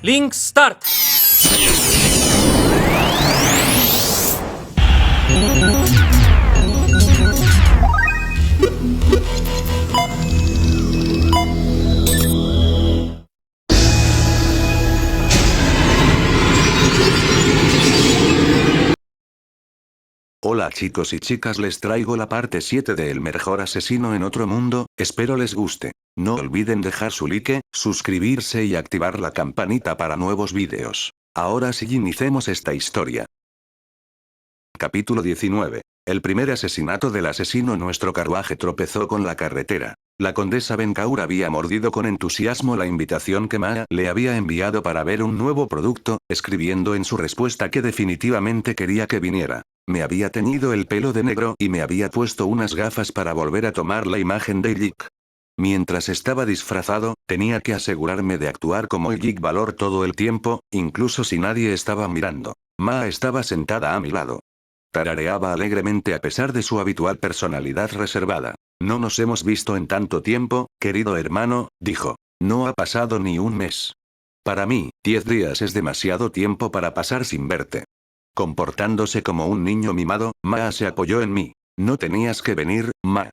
Link Start. Hola chicos y chicas, les traigo la parte 7 de El mejor asesino en otro mundo, espero les guste. No olviden dejar su like, suscribirse y activar la campanita para nuevos vídeos. Ahora sí iniciemos esta historia. Capítulo 19. El primer asesinato del asesino. Nuestro carruaje tropezó con la carretera. La condesa Benkaur había mordido con entusiasmo la invitación que Maa le había enviado para ver un nuevo producto, escribiendo en su respuesta que definitivamente quería que viniera. Me había teñido el pelo de negro y me había puesto unas gafas para volver a tomar la imagen de Yik. Mientras estaba disfrazado, tenía que asegurarme de actuar como Yik Valor todo el tiempo, incluso si nadie estaba mirando. Maa estaba sentada a mi lado. Tarareaba alegremente a pesar de su habitual personalidad reservada. No nos hemos visto en tanto tiempo, querido hermano, dijo. No ha pasado ni un mes. Para mí, 10 días es demasiado tiempo para pasar sin verte. Comportándose como un niño mimado, Maa se apoyó en mí. No tenías que venir, Ma.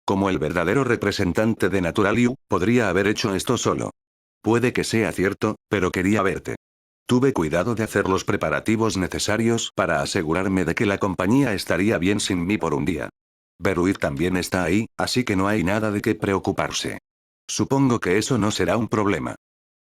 Como el verdadero representante de Naturaliu, podría haber hecho esto solo. Puede que sea cierto, pero quería verte. Tuve cuidado de hacer los preparativos necesarios para asegurarme de que la compañía estaría bien sin mí por un día. Beruid también está ahí, así que no hay nada de qué preocuparse. Supongo que eso no será un problema.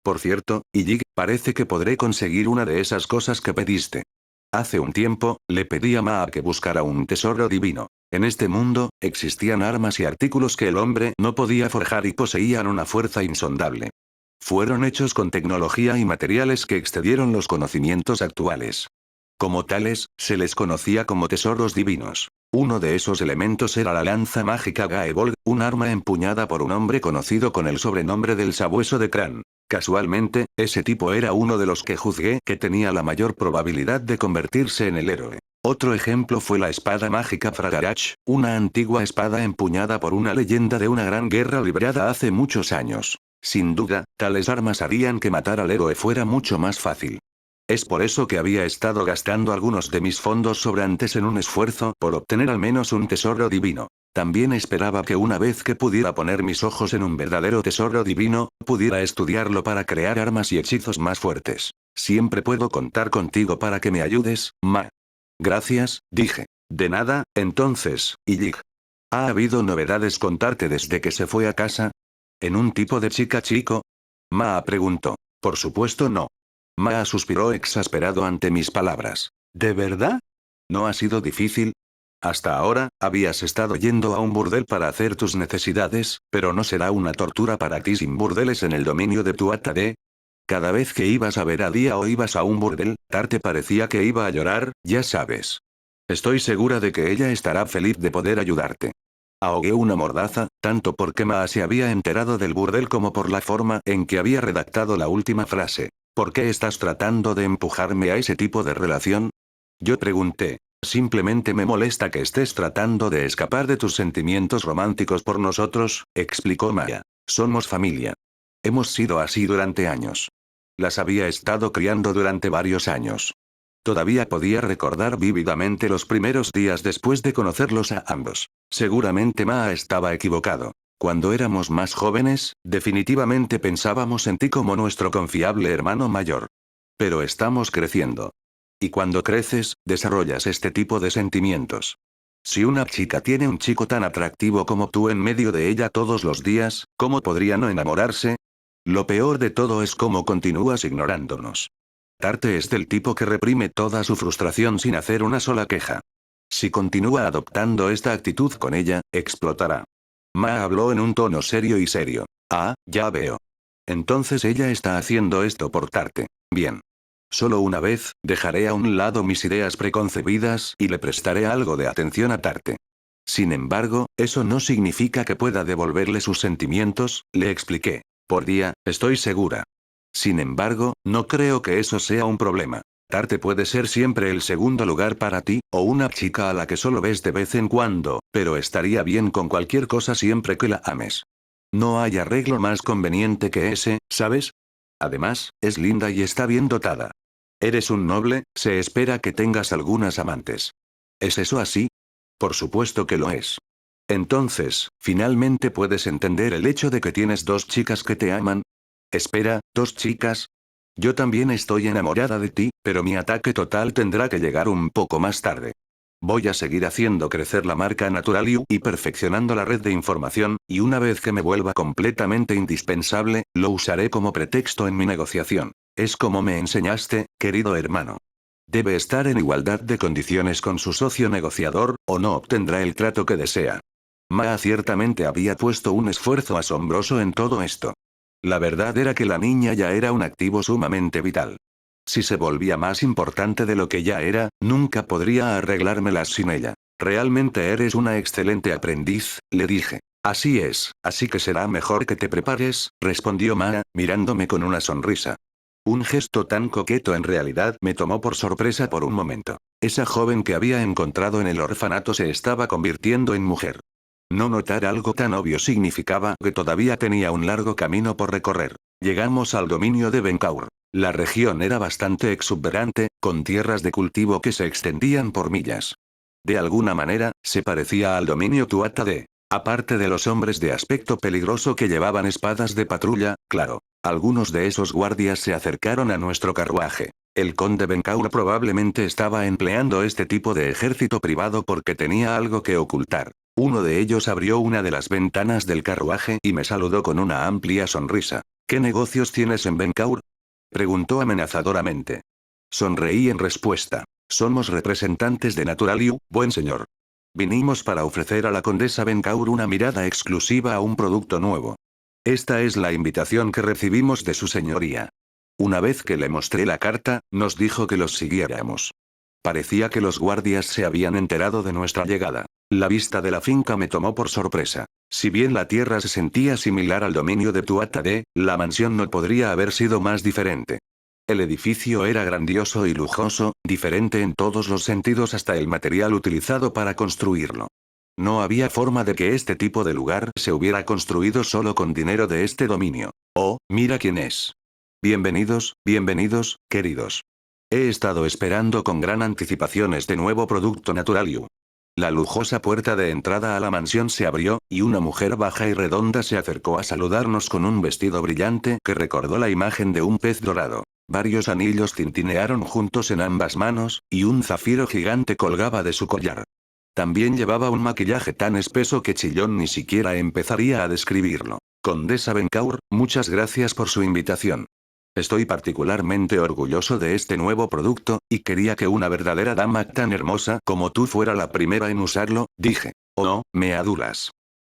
Por cierto, Yig, parece que podré conseguir una de esas cosas que pediste. Hace un tiempo, le pedí a Maa que buscara un tesoro divino. En este mundo, existían armas y artículos que el hombre no podía forjar y poseían una fuerza insondable. Fueron hechos con tecnología y materiales que excedieron los conocimientos actuales. Como tales, se les conocía como tesoros divinos. Uno de esos elementos era la lanza mágica Gaebolg, un arma empuñada por un hombre conocido con el sobrenombre del Sabueso de Kran. Casualmente, ese tipo era uno de los que juzgué que tenía la mayor probabilidad de convertirse en el héroe. Otro ejemplo fue la espada mágica Fragarach, una antigua espada empuñada por una leyenda de una gran guerra librada hace muchos años. Sin duda, tales armas harían que matar al héroe fuera mucho más fácil. Es por eso que había estado gastando algunos de mis fondos sobrantes en un esfuerzo por obtener al menos un tesoro divino. También esperaba que una vez que pudiera poner mis ojos en un verdadero tesoro divino, pudiera estudiarlo para crear armas y hechizos más fuertes. Siempre puedo contar contigo para que me ayudes, Ma. Gracias, dije. De nada, entonces, Yig. ¿Ha habido novedades contarte desde que se fue a casa? ¿En un tipo de chica chico? Maa preguntó. Por supuesto no. Maa suspiró exasperado ante mis palabras. ¿De verdad? ¿No ha sido difícil? Hasta ahora, habías estado yendo a un burdel para hacer tus necesidades, pero no será una tortura para ti sin burdeles en el dominio de tu Atade. Cada vez que ibas a ver a Dia o ibas a un burdel, Tarte parecía que iba a llorar, ya sabes. Estoy segura de que ella estará feliz de poder ayudarte. Ahogué una mordaza, tanto porque Maa se había enterado del burdel como por la forma en que había redactado la última frase. ¿Por qué estás tratando de empujarme a ese tipo de relación? Yo pregunté. Simplemente me molesta que estés tratando de escapar de tus sentimientos románticos por nosotros, explicó Maya. Somos familia. Hemos sido así durante años. Las había estado criando durante varios años. Todavía podía recordar vívidamente los primeros días después de conocerlos a ambos. Seguramente Maa estaba equivocado. Cuando éramos más jóvenes, definitivamente pensábamos en ti como nuestro confiable hermano mayor. Pero estamos creciendo. Y cuando creces, desarrollas este tipo de sentimientos. Si una chica tiene un chico tan atractivo como tú en medio de ella todos los días, ¿cómo podría no enamorarse? Lo peor de todo es cómo continúas ignorándonos. Tarte es del tipo que reprime toda su frustración sin hacer una sola queja. Si continúa adoptando esta actitud con ella, explotará. Ma habló en un tono serio y serio. Ah, ya veo. Entonces ella está haciendo esto por Tarte. Bien. Solo una vez, dejaré a un lado mis ideas preconcebidas y le prestaré algo de atención a Tarte. Sin embargo, eso no significa que pueda devolverle sus sentimientos, le expliqué. Por día, estoy segura. Sin embargo, no creo que eso sea un problema. Tarte puede ser siempre el segundo lugar para ti, o una chica a la que solo ves de vez en cuando, pero estaría bien con cualquier cosa siempre que la ames. No hay arreglo más conveniente que ese, ¿sabes? Además, es linda y está bien dotada. Eres un noble, se espera que tengas algunas amantes. ¿Es eso así? Por supuesto que lo es. Entonces, finalmente puedes entender el hecho de que tienes dos chicas que te aman. Espera, ¿dos chicas? Yo también estoy enamorada de ti, pero mi ataque total tendrá que llegar un poco más tarde. Voy a seguir haciendo crecer la marca Naturaliu y perfeccionando la red de información, y una vez que me vuelva completamente indispensable, lo usaré como pretexto en mi negociación. Es como me enseñaste, querido hermano. Debe estar en igualdad de condiciones con su socio negociador, o no obtendrá el trato que desea. Maa ciertamente había puesto un esfuerzo asombroso en todo esto. La verdad era que la niña ya era un activo sumamente vital. Si se volvía más importante de lo que ya era, nunca podría arreglármelas sin ella. Realmente eres una excelente aprendiz, le dije. Así es, así que será mejor que te prepares, respondió Maa, mirándome con una sonrisa. Un gesto tan coqueto en realidad me tomó por sorpresa por un momento. Esa joven que había encontrado en el orfanato se estaba convirtiendo en mujer. No notar algo tan obvio significaba que todavía tenía un largo camino por recorrer. Llegamos al dominio de Benkaur. La región era bastante exuberante, con tierras de cultivo que se extendían por millas. De alguna manera, se parecía al dominio Tuatha de. Aparte de los hombres de aspecto peligroso que llevaban espadas de patrulla, claro. Algunos de esos guardias se acercaron a nuestro carruaje. El conde Benkaur probablemente estaba empleando este tipo de ejército privado porque tenía algo que ocultar. Uno de ellos abrió una de las ventanas del carruaje y me saludó con una amplia sonrisa. ¿Qué negocios tienes en Benkaur? Preguntó amenazadoramente. Sonreí en respuesta. Somos representantes de Naturaliu, buen señor. Vinimos para ofrecer a la condesa Benkaur una mirada exclusiva a un producto nuevo. Esta es la invitación que recibimos de su señoría. Una vez que le mostré la carta, nos dijo que los siguiéramos. Parecía que los guardias se habían enterado de nuestra llegada. La vista de la finca me tomó por sorpresa. Si bien la tierra se sentía similar al dominio de Tuatha Dé, la mansión no podría haber sido más diferente. El edificio era grandioso y lujoso, diferente en todos los sentidos hasta el material utilizado para construirlo. No había forma de que este tipo de lugar se hubiera construido solo con dinero de este dominio. Oh, mira quién es. Bienvenidos, bienvenidos, queridos. He estado esperando con gran anticipación este nuevo producto Naturaliu. La lujosa puerta de entrada a la mansión se abrió, y una mujer baja y redonda se acercó a saludarnos con un vestido brillante que recordó la imagen de un pez dorado. Varios anillos tintinearon juntos en ambas manos, y un zafiro gigante colgaba de su collar. También llevaba un maquillaje tan espeso que Chillón ni siquiera empezaría a describirlo. Condesa Benkaur, muchas gracias por su invitación. Estoy particularmente orgulloso de este nuevo producto, y quería que una verdadera dama tan hermosa como tú fuera la primera en usarlo, dije. Oh, me adulas.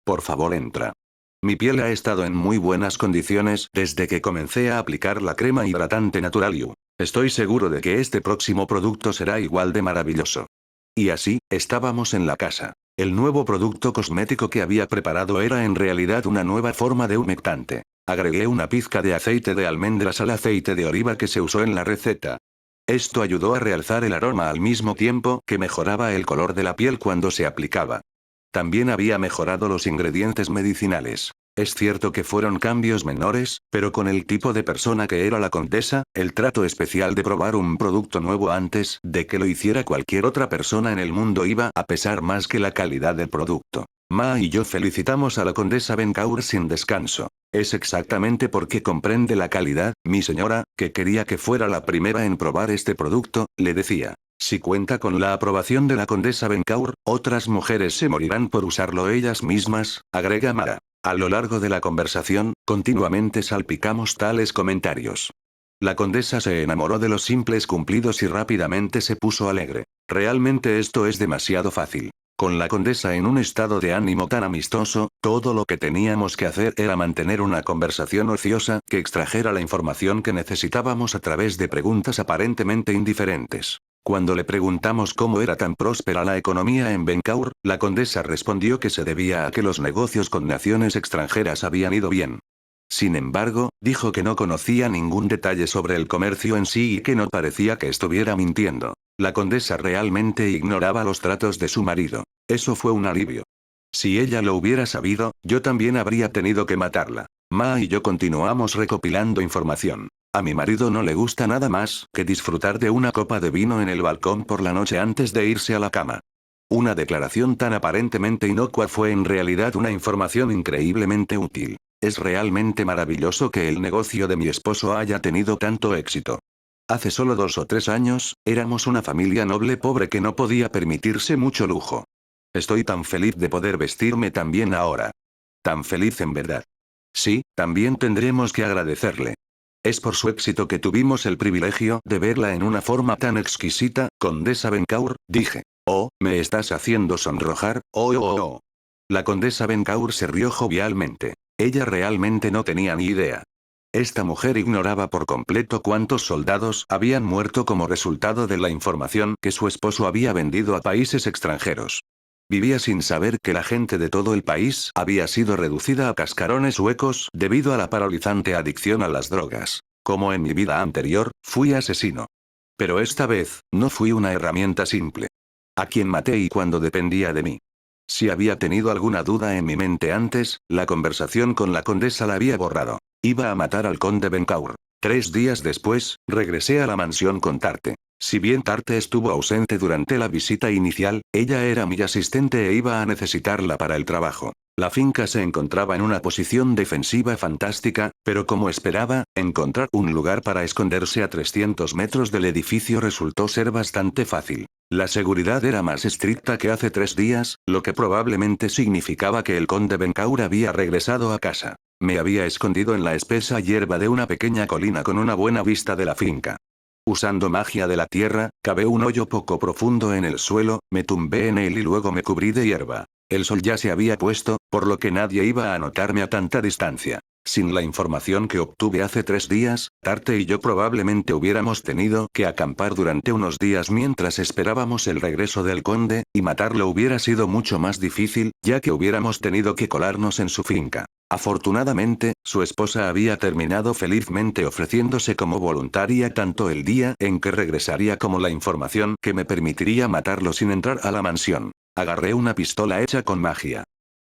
Por favor, entra. Mi piel ha estado en muy buenas condiciones desde que comencé a aplicar la crema hidratante Naturaliu. Estoy seguro de que este próximo producto será igual de maravilloso. Y así, estábamos en la casa. El nuevo producto cosmético que había preparado era en realidad una nueva forma de humectante. Agregué una pizca de aceite de almendras al aceite de oliva que se usó en la receta. Esto ayudó a realzar el aroma al mismo tiempo que mejoraba el color de la piel cuando se aplicaba. También había mejorado los ingredientes medicinales. Es cierto que fueron cambios menores, pero con el tipo de persona que era la condesa, el trato especial de probar un producto nuevo antes de que lo hiciera cualquier otra persona en el mundo iba a pesar más que la calidad del producto. Maa y yo felicitamos a la condesa Benkaur sin descanso. Es exactamente porque comprende la calidad, mi señora, que quería que fuera la primera en probar este producto, le decía. Si cuenta con la aprobación de la condesa Benkaur, otras mujeres se morirán por usarlo ellas mismas, agrega Mara. A lo largo de la conversación, continuamente salpicamos tales comentarios. La condesa se enamoró de los simples cumplidos y rápidamente se puso alegre. Realmente esto es demasiado fácil. Con la condesa en un estado de ánimo tan amistoso, todo lo que teníamos que hacer era mantener una conversación ociosa que extrajera la información que necesitábamos a través de preguntas aparentemente indiferentes. Cuando le preguntamos cómo era tan próspera la economía en Benkaur, la condesa respondió que se debía a que los negocios con naciones extranjeras habían ido bien. Sin embargo, dijo que no conocía ningún detalle sobre el comercio en sí y que no parecía que estuviera mintiendo. La condesa realmente ignoraba los tratos de su marido. Eso fue un alivio. Si ella lo hubiera sabido, yo también habría tenido que matarla. Maa y yo continuamos recopilando información. A mi marido no le gusta nada más que disfrutar de una copa de vino en el balcón por la noche antes de irse a la cama. Una declaración tan aparentemente inocua fue en realidad una información increíblemente útil. Es realmente maravilloso que el negocio de mi esposo haya tenido tanto éxito. Hace solo 2 o 3 años, éramos una familia noble pobre que no podía permitirse mucho lujo. Estoy tan feliz de poder vestirme tan bien ahora. Tan feliz en verdad. Sí, también tendremos que agradecerle. Es por su éxito que tuvimos el privilegio de verla en una forma tan exquisita, Condesa Bencaur, dije. Oh, me estás haciendo sonrojar, oh, oh, oh, oh. La Condesa Bencaur se rió jovialmente. Ella realmente no tenía ni idea. Esta mujer ignoraba por completo cuántos soldados habían muerto como resultado de la información que su esposo había vendido a países extranjeros. Vivía sin saber que la gente de todo el país había sido reducida a cascarones huecos debido a la paralizante adicción a las drogas. Como en mi vida anterior, fui asesino. Pero esta vez, no fui una herramienta simple. A quien maté y cuando dependía de mí. Si había tenido alguna duda en mi mente antes, la conversación con la condesa la había borrado. Iba a matar al conde Bencaur. 3 días después, regresé a la mansión con Tarte. Si bien Tarte estuvo ausente durante la visita inicial, ella era mi asistente e iba a necesitarla para el trabajo. La finca se encontraba en una posición defensiva fantástica, pero como esperaba, encontrar un lugar para esconderse a 300 metros del edificio resultó ser bastante fácil. La seguridad era más estricta que hace 3 días, lo que probablemente significaba que el conde Bencaur había regresado a casa. Me había escondido en la espesa hierba de una pequeña colina con una buena vista de la finca. Usando magia de la tierra, cavé un hoyo poco profundo en el suelo, me tumbé en él y luego me cubrí de hierba. El sol ya se había puesto, por lo que nadie iba a notarme a tanta distancia. Sin la información que obtuve hace 3 días, Tarte y yo probablemente hubiéramos tenido que acampar durante unos días mientras esperábamos el regreso del conde, y matarlo hubiera sido mucho más difícil, ya que hubiéramos tenido que colarnos en su finca. Afortunadamente, su esposa había terminado felizmente ofreciéndose como voluntaria tanto el día en que regresaría como la información que me permitiría matarlo sin entrar a la mansión. Agarré una pistola hecha con magia.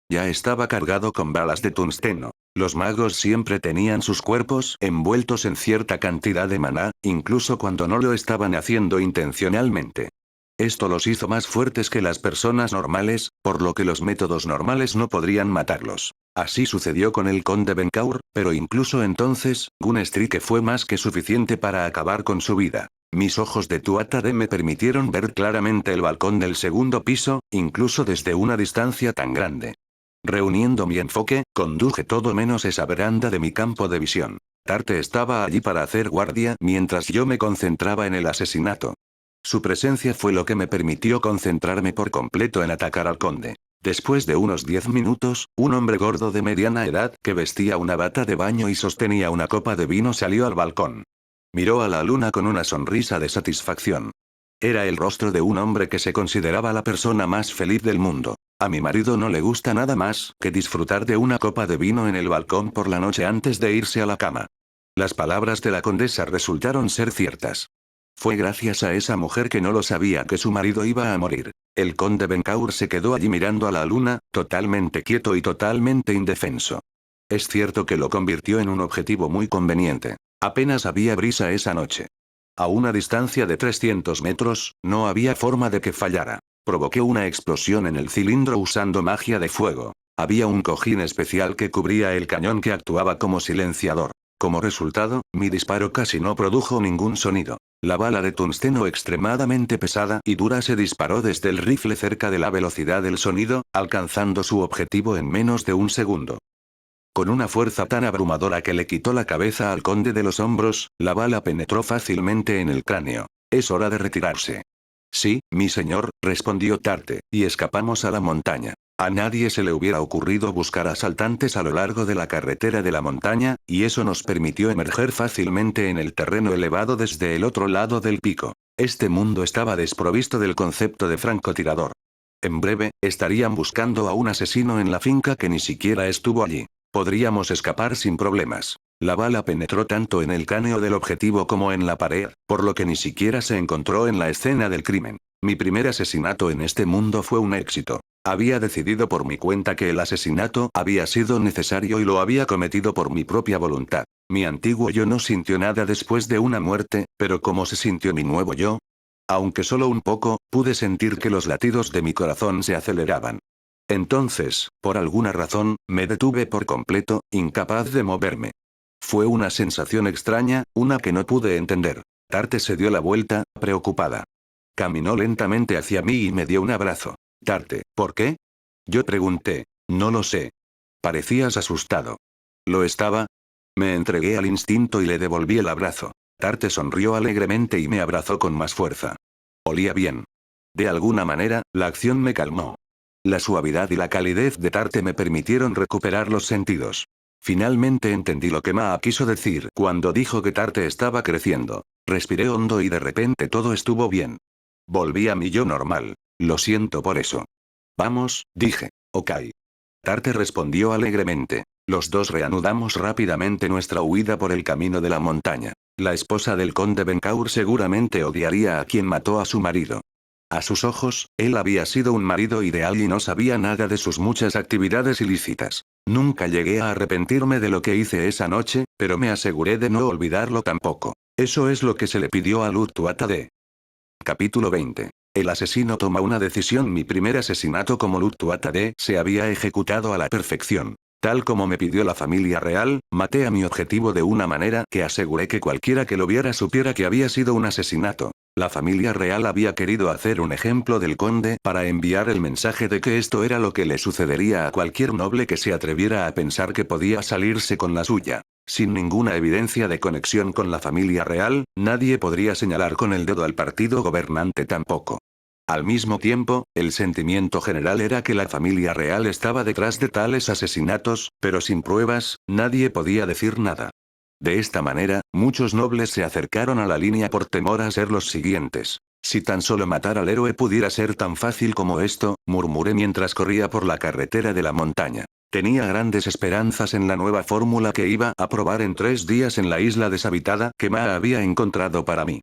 Ya estaba cargado con balas de tungsteno. Los magos siempre tenían sus cuerpos envueltos en cierta cantidad de maná, incluso cuando no lo estaban haciendo intencionalmente. Esto los hizo más fuertes que las personas normales, por lo que los métodos normales no podrían matarlos. Así sucedió con el conde Bencaur, pero incluso entonces, Gunstreak fue más que suficiente para acabar con su vida. Mis ojos de Tuatha me permitieron ver claramente el balcón del segundo piso, incluso desde una distancia tan grande. Reuniendo mi enfoque, conduje todo menos esa veranda de mi campo de visión. Tarte estaba allí para hacer guardia mientras yo me concentraba en el asesinato. Su presencia fue lo que me permitió concentrarme por completo en atacar al conde. Después de unos 10 minutos, un hombre gordo de mediana edad que vestía una bata de baño y sostenía una copa de vino salió al balcón. Miró a la luna con una sonrisa de satisfacción. Era el rostro de un hombre que se consideraba la persona más feliz del mundo. A mi marido no le gusta nada más que disfrutar de una copa de vino en el balcón por la noche antes de irse a la cama. Las palabras de la condesa resultaron ser ciertas. Fue gracias a esa mujer que no lo sabía que su marido iba a morir. El conde Bencaur se quedó allí mirando a la luna, totalmente quieto y totalmente indefenso. Es cierto que lo convirtió en un objetivo muy conveniente. Apenas había brisa esa noche. A una distancia de 300 metros, no había forma de que fallara. Provoqué una explosión en el cilindro usando magia de fuego. Había un cojín especial que cubría el cañón que actuaba como silenciador. Como resultado, mi disparo casi no produjo ningún sonido. La bala de tungsteno extremadamente pesada y dura se disparó desde el rifle cerca de la velocidad del sonido, alcanzando su objetivo en menos de un segundo. Con una fuerza tan abrumadora que le quitó la cabeza al conde de los hombros, la bala penetró fácilmente en el cráneo. Es hora de retirarse. Sí, mi señor, respondió Tarte, y escapamos a la montaña. A nadie se le hubiera ocurrido buscar asaltantes a lo largo de la carretera de la montaña, y eso nos permitió emerger fácilmente en el terreno elevado desde el otro lado del pico. Este mundo estaba desprovisto del concepto de francotirador. En breve, estarían buscando a un asesino en la finca que ni siquiera estuvo allí. Podríamos escapar sin problemas. La bala penetró tanto en el cráneo del objetivo como en la pared, por lo que ni siquiera se encontró en la escena del crimen. Mi primer asesinato en este mundo fue un éxito. Había decidido por mi cuenta que el asesinato había sido necesario y lo había cometido por mi propia voluntad. Mi antiguo yo no sintió nada después de una muerte, pero ¿cómo se sintió mi nuevo yo? Aunque solo un poco, pude sentir que los latidos de mi corazón se aceleraban. Entonces, por alguna razón, me detuve por completo, incapaz de moverme. Fue una sensación extraña, una que no pude entender. Tarte se dio la vuelta, preocupada. Caminó lentamente hacia mí y me dio un abrazo. Tarte, ¿por qué? Yo pregunté. No lo sé. Parecías asustado. ¿Lo estaba? Me entregué al instinto y le devolví el abrazo. Tarte sonrió alegremente y me abrazó con más fuerza. Olía bien. De alguna manera, la acción me calmó. La suavidad y la calidez de Tarte me permitieron recuperar los sentidos. Finalmente entendí lo que Ma quiso decir cuando dijo que Tarte estaba creciendo. Respiré hondo y de repente todo estuvo bien. Volví a mi yo normal. Lo siento por eso. Vamos, dije. Ok. Tarte respondió alegremente. Los dos reanudamos rápidamente nuestra huida por el camino de la montaña. La esposa del conde Benkaur seguramente odiaría a quien mató a su marido. A sus ojos, él había sido un marido ideal y no sabía nada de sus muchas actividades ilícitas. Nunca llegué a arrepentirme de lo que hice esa noche, pero me aseguré de no olvidarlo tampoco. Eso es lo que se le pidió a Luttuatade. Capítulo 20. El asesino toma una decisión. Mi primer asesinato como Luttuatade se había ejecutado a la perfección. Tal como me pidió la familia real, maté a mi objetivo de una manera que aseguré que cualquiera que lo viera supiera que había sido un asesinato. La familia real había querido hacer un ejemplo del conde para enviar el mensaje de que esto era lo que le sucedería a cualquier noble que se atreviera a pensar que podía salirse con la suya. Sin ninguna evidencia de conexión con la familia real, nadie podría señalar con el dedo al partido gobernante tampoco. Al mismo tiempo, el sentimiento general era que la familia real estaba detrás de tales asesinatos, pero sin pruebas, nadie podía decir nada. De esta manera, muchos nobles se acercaron a la línea por temor a ser los siguientes. Si tan solo matar al héroe pudiera ser tan fácil como esto, murmuré mientras corría por la carretera de la montaña. Tenía grandes esperanzas en la nueva fórmula que iba a probar en 3 días en la isla deshabitada que Ma había encontrado para mí.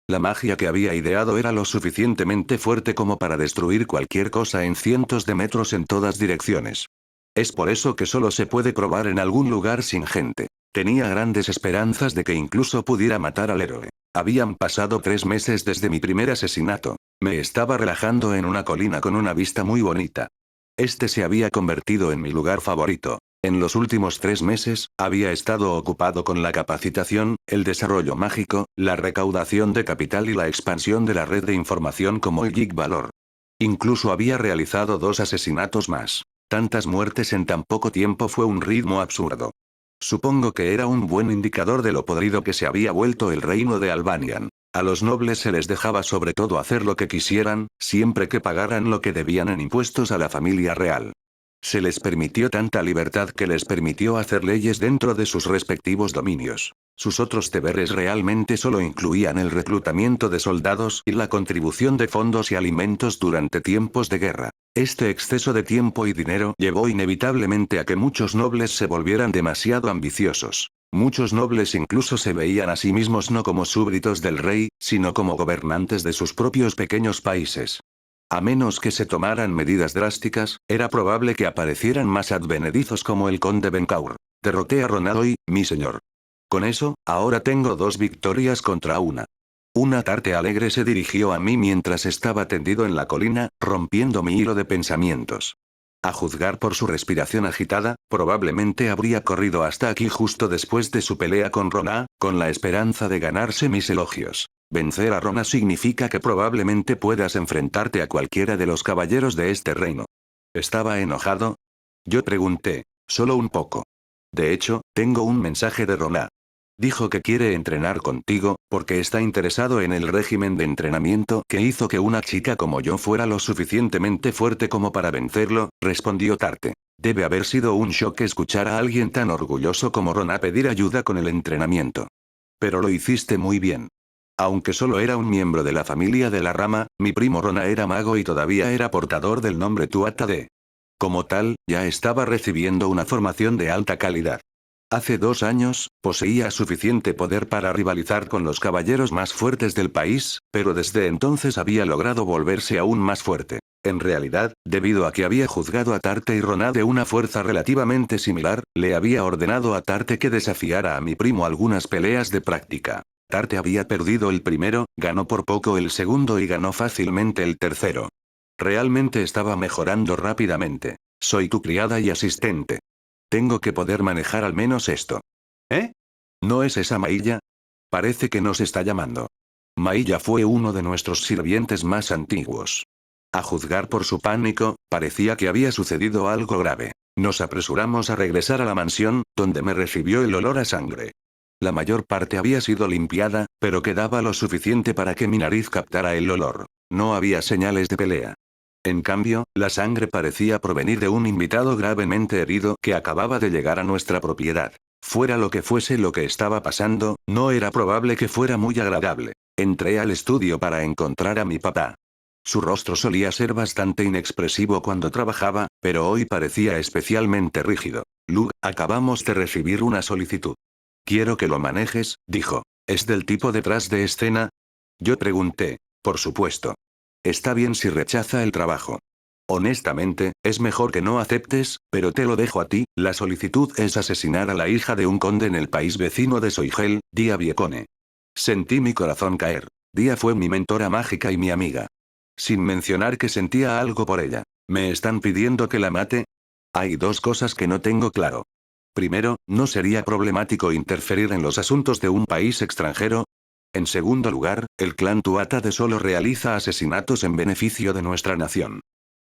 La magia que había ideado era lo suficientemente fuerte como para destruir cualquier cosa en cientos de metros en todas direcciones. Es por eso que solo se puede probar en algún lugar sin gente. Tenía grandes esperanzas de que incluso pudiera matar al héroe. Habían pasado 3 meses desde mi primer asesinato. Me estaba relajando en una colina con una vista muy bonita. Este se había convertido en mi lugar favorito. En los últimos 3 meses, había estado ocupado con la capacitación, el desarrollo mágico, la recaudación de capital y la expansión de la red de información como el Geek Valor. Incluso había realizado 2 asesinatos más. Tantas muertes en tan poco tiempo fue un ritmo absurdo. Supongo que era un buen indicador de lo podrido que se había vuelto el reino de Albanian. A los nobles se les dejaba sobre todo hacer lo que quisieran, siempre que pagaran lo que debían en impuestos a la familia real. Se les permitió tanta libertad que les permitió hacer leyes dentro de sus respectivos dominios. Sus otros deberes realmente solo incluían el reclutamiento de soldados y la contribución de fondos y alimentos durante tiempos de guerra. Este exceso de tiempo y dinero llevó inevitablemente a que muchos nobles se volvieran demasiado ambiciosos. Muchos nobles incluso se veían a sí mismos no como súbditos del rey, sino como gobernantes de sus propios pequeños países. A menos que se tomaran medidas drásticas, era probable que aparecieran más advenedizos como el conde Benkaur. Derroté a Ronadoy, mi señor. Con eso, ahora tengo 2 victorias contra una. Una tarde alegre se dirigió a mí mientras estaba tendido en la colina, rompiendo mi hilo de pensamientos. A juzgar por su respiración agitada, probablemente habría corrido hasta aquí justo después de su pelea con Rona, con la esperanza de ganarse mis elogios. Vencer a Rona significa que probablemente puedas enfrentarte a cualquiera de los caballeros de este reino. ¿Estaba enojado? Yo pregunté. Solo un poco. De hecho, tengo un mensaje de Rona. Dijo que quiere entrenar contigo, porque está interesado en el régimen de entrenamiento que hizo que una chica como yo fuera lo suficientemente fuerte como para vencerlo, respondió Tarte. Debe haber sido un shock escuchar a alguien tan orgulloso como Rona pedir ayuda con el entrenamiento. Pero lo hiciste muy bien. Aunque solo era un miembro de la familia de la rama, mi primo Rona era mago y todavía era portador del nombre Tuatha. Como tal, ya estaba recibiendo una formación de alta calidad. Hace 2 años, poseía suficiente poder para rivalizar con los caballeros más fuertes del país, pero desde entonces había logrado volverse aún más fuerte. En realidad, debido a que había juzgado a Tarte y Roná de una fuerza relativamente similar, le había ordenado a Tarte que desafiara a mi primo algunas peleas de práctica. Tarte había perdido el primero, ganó por poco el segundo y ganó fácilmente el tercero. Realmente estaba mejorando rápidamente. Soy tu criada y asistente. Tengo que poder manejar al menos esto. ¿Eh? ¿No es esa Mailla? Parece que nos está llamando. Mailla fue uno de nuestros sirvientes más antiguos. A juzgar por su pánico, parecía que había sucedido algo grave. Nos apresuramos a regresar a la mansión, donde me recibió el olor a sangre. La mayor parte había sido limpiada, pero quedaba lo suficiente para que mi nariz captara el olor. No había señales de pelea. En cambio, la sangre parecía provenir de un invitado gravemente herido que acababa de llegar a nuestra propiedad. Fuera lo que fuese lo que estaba pasando, no era probable que fuera muy agradable. Entré al estudio para encontrar a mi papá. Su rostro solía ser bastante inexpresivo cuando trabajaba, pero hoy parecía especialmente rígido. Lu, acabamos de recibir una solicitud. Quiero que lo manejes, dijo. ¿Es del tipo detrás de escena? Yo pregunté. Por supuesto. Está bien si rechaza el trabajo. Honestamente, es mejor que no aceptes, pero te lo dejo a ti. La solicitud es asesinar a la hija de un conde en el país vecino de Soigel, Dia Viecone. Sentí mi corazón caer. Dia fue mi mentora mágica y mi amiga. Sin mencionar que sentía algo por ella. ¿Me están pidiendo que la mate? Hay dos cosas que no tengo claro. Primero, ¿no sería problemático interferir en los asuntos de un país extranjero? En segundo lugar, el clan Tuatha de solo realiza asesinatos en beneficio de nuestra nación.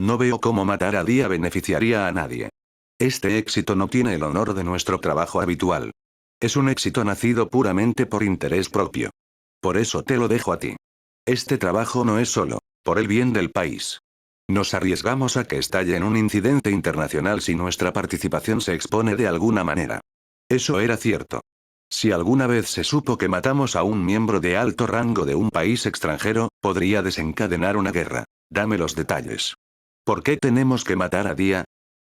No veo cómo matar a Dia beneficiaría a nadie. Este éxito no tiene el honor de nuestro trabajo habitual. Es un éxito nacido puramente por interés propio. Por eso te lo dejo a ti. Este trabajo no es solo por el bien del país. Nos arriesgamos a que estalle en un incidente internacional si nuestra participación se expone de alguna manera. Eso era cierto. Si alguna vez se supo que matamos a un miembro de alto rango de un país extranjero, podría desencadenar una guerra. Dame los detalles. ¿Por qué tenemos que matar a Dia?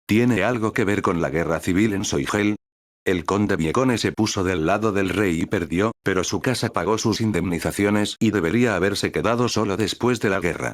¿Tiene algo que ver con la guerra civil en Soigel? El conde Viecone se puso del lado del rey y perdió, pero su casa pagó sus indemnizaciones y debería haberse quedado solo después de la guerra.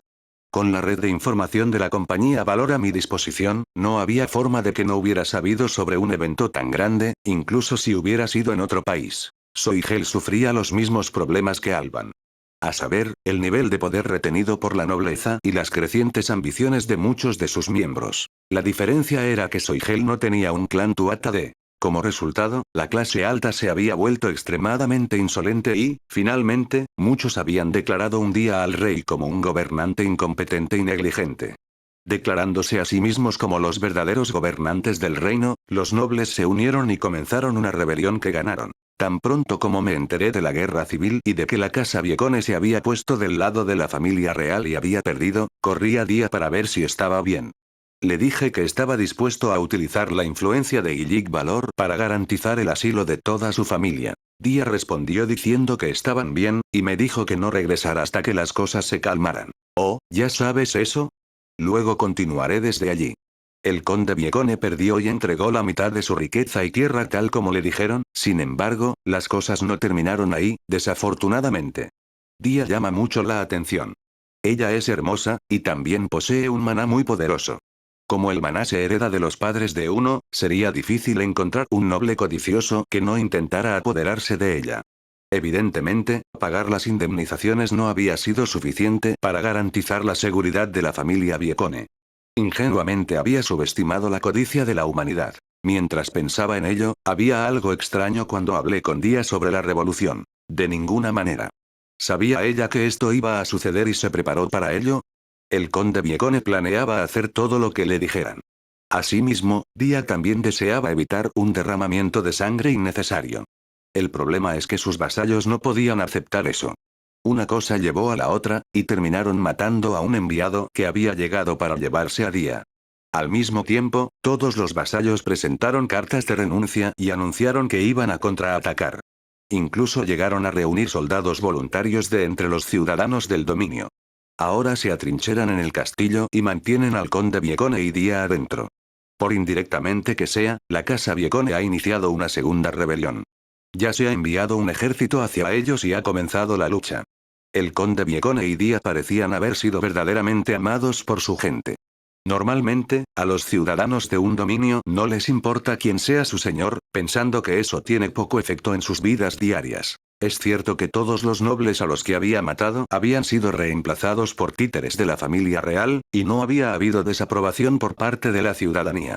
Con la red de información de la compañía Valor a mi disposición, no había forma de que no hubiera sabido sobre un evento tan grande, incluso si hubiera sido en otro país. Soigel sufría los mismos problemas que Alban. A saber, el nivel de poder retenido por la nobleza y las crecientes ambiciones de muchos de sus miembros. La diferencia era que Soigel no tenía un clan Tuatha de. Como resultado, la clase alta se había vuelto extremadamente insolente y, finalmente, muchos habían declarado un día al rey como un gobernante incompetente y negligente. Declarándose a sí mismos como los verdaderos gobernantes del reino, los nobles se unieron y comenzaron una rebelión que ganaron. Tan pronto como me enteré de la guerra civil y de que la casa Viecone se había puesto del lado de la familia real y había perdido, corrí a Dia para ver si estaba bien. Le dije que estaba dispuesto a utilizar la influencia de Illic Valor para garantizar el asilo de toda su familia. Dia respondió diciendo que estaban bien, y me dijo que no regresara hasta que las cosas se calmaran. Oh, ¿ya sabes eso? Luego continuaré desde allí. El conde Viecone perdió y entregó la mitad de su riqueza y tierra tal como le dijeron, sin embargo, las cosas no terminaron ahí, desafortunadamente. Dia llama mucho la atención. Ella es hermosa, y también posee un maná muy poderoso. Como el maná se hereda de los padres de uno, sería difícil encontrar un noble codicioso que no intentara apoderarse de ella. Evidentemente, pagar las indemnizaciones no había sido suficiente para garantizar la seguridad de la familia Viecone. Ingenuamente había subestimado la codicia de la humanidad. Mientras pensaba en ello, había algo extraño cuando hablé con Dia sobre la revolución. De ninguna manera. ¿Sabía ella que esto iba a suceder y se preparó para ello? El conde Viecone planeaba hacer todo lo que le dijeran. Asimismo, Dia también deseaba evitar un derramamiento de sangre innecesario. El problema es que sus vasallos no podían aceptar eso. Una cosa llevó a la otra, y terminaron matando a un enviado que había llegado para llevarse a Dia. Al mismo tiempo, todos los vasallos presentaron cartas de renuncia y anunciaron que iban a contraatacar. Incluso llegaron a reunir soldados voluntarios de entre los ciudadanos del dominio. Ahora se atrincheran en el castillo y mantienen al conde Viecone y Dia adentro. Por indirectamente que sea, la casa Viecone ha iniciado una segunda rebelión. Ya se ha enviado un ejército hacia ellos y ha comenzado la lucha. El conde Viecone y Dia parecían haber sido verdaderamente amados por su gente. Normalmente, a los ciudadanos de un dominio no les importa quién sea su señor, pensando que eso tiene poco efecto en sus vidas diarias. Es cierto que todos los nobles a los que había matado habían sido reemplazados por títeres de la familia real, y no había habido desaprobación por parte de la ciudadanía.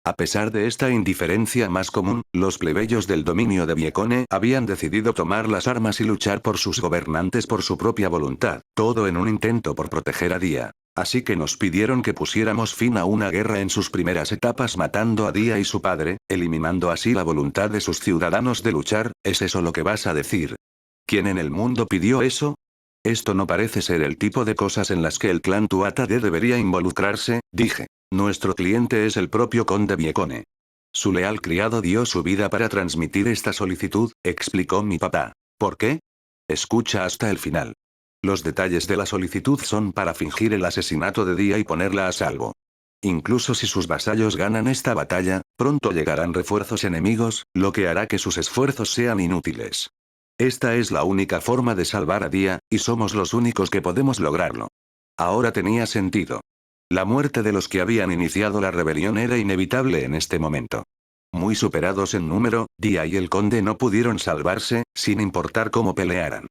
A pesar de esta indiferencia más común, los plebeyos del dominio de Viecone habían decidido tomar las armas y luchar por sus gobernantes por su propia voluntad, todo en un intento por proteger a Dia. Así que nos pidieron que pusiéramos fin a una guerra en sus primeras etapas matando a Dia y su padre, eliminando así la voluntad de sus ciudadanos de luchar. ¿Es eso lo que vas a decir? ¿Quién en el mundo pidió eso? Esto no parece ser el tipo de cosas en las que el clan Tuatha Dé debería involucrarse, dije. Nuestro cliente es el propio conde Viecone. Su leal criado dio su vida para transmitir esta solicitud, explicó mi papá. ¿Por qué? Escucha hasta el final. Los detalles de la solicitud son para fingir el asesinato de Dia y ponerla a salvo. Incluso si sus vasallos ganan esta batalla, pronto llegarán refuerzos enemigos, lo que hará que sus esfuerzos sean inútiles. Esta es la única forma de salvar a Dia, y somos los únicos que podemos lograrlo. Ahora tenía sentido. La muerte de los que habían iniciado la rebelión era inevitable en este momento. Muy superados en número, Dia y el conde no pudieron salvarse, sin importar cómo pelearan.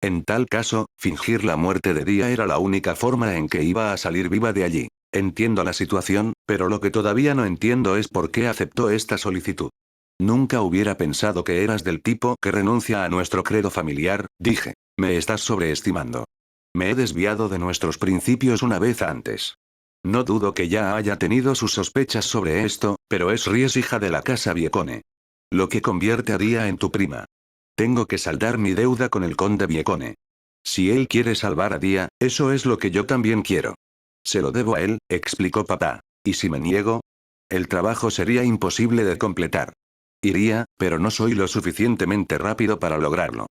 En tal caso, fingir la muerte de Dia era la única forma en que iba a salir viva de allí. Entiendo la situación, pero lo que todavía no entiendo es por qué aceptó esta solicitud. Nunca hubiera pensado que eras del tipo que renuncia a nuestro credo familiar, dije. Me estás sobreestimando. Me he desviado de nuestros principios una vez antes. No dudo que ya haya tenido sus sospechas sobre esto, pero es Ries hija de la casa Viecone. Lo que convierte a Dia en tu prima. Tengo que saldar mi deuda con el conde Viecone. Si él quiere salvar a Dia, eso es lo que yo también quiero. Se lo debo a él, explicó papá. ¿Y si me niego? El trabajo sería imposible de completar. Iría, pero no soy lo suficientemente rápido para lograrlo.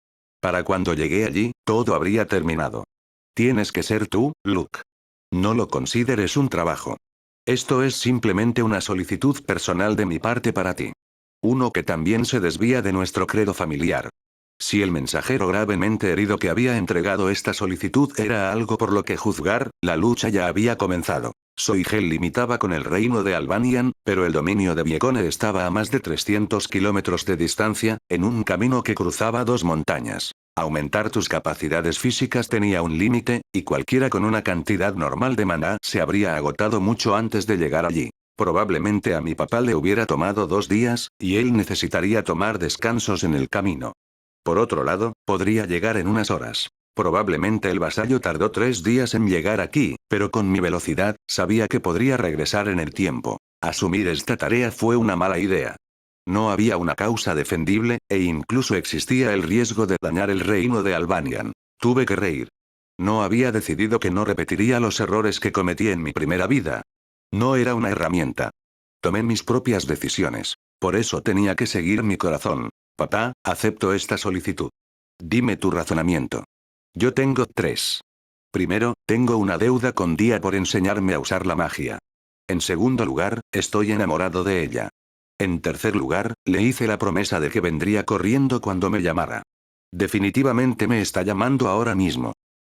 Para cuando llegué allí, todo habría terminado. Tienes que ser tú, Luke. No lo consideres un trabajo. Esto es simplemente una solicitud personal de mi parte para ti. Uno que también se desvía de nuestro credo familiar. Si el mensajero gravemente herido que había entregado esta solicitud era algo por lo que juzgar, la lucha ya había comenzado. Soigel limitaba con el reino de Albanian, pero el dominio de Viecone estaba a más de 300 kilómetros de distancia, en un camino que cruzaba dos montañas. Aumentar tus capacidades físicas tenía un límite, y cualquiera con una cantidad normal de maná se habría agotado mucho antes de llegar allí. Probablemente a mi papá le hubiera tomado 2 días, y él necesitaría tomar descansos en el camino. Por otro lado, podría llegar en unas horas. Probablemente el vasallo tardó 3 días en llegar aquí, pero con mi velocidad, sabía que podría regresar en el tiempo. Asumir esta tarea fue una mala idea. No había una causa defendible, e incluso existía el riesgo de dañar el reino de Albanian. Tuve que reír. No había decidido que no repetiría los errores que cometí en mi primera vida. No era una herramienta. Tomé mis propias decisiones. Por eso tenía que seguir mi corazón. Papá, acepto esta solicitud. Dime tu razonamiento. Yo tengo 3. Primero, tengo una deuda con Dia por enseñarme a usar la magia. En segundo lugar, estoy enamorado de ella. En tercer lugar, le hice la promesa de que vendría corriendo cuando me llamara. Definitivamente me está llamando ahora mismo.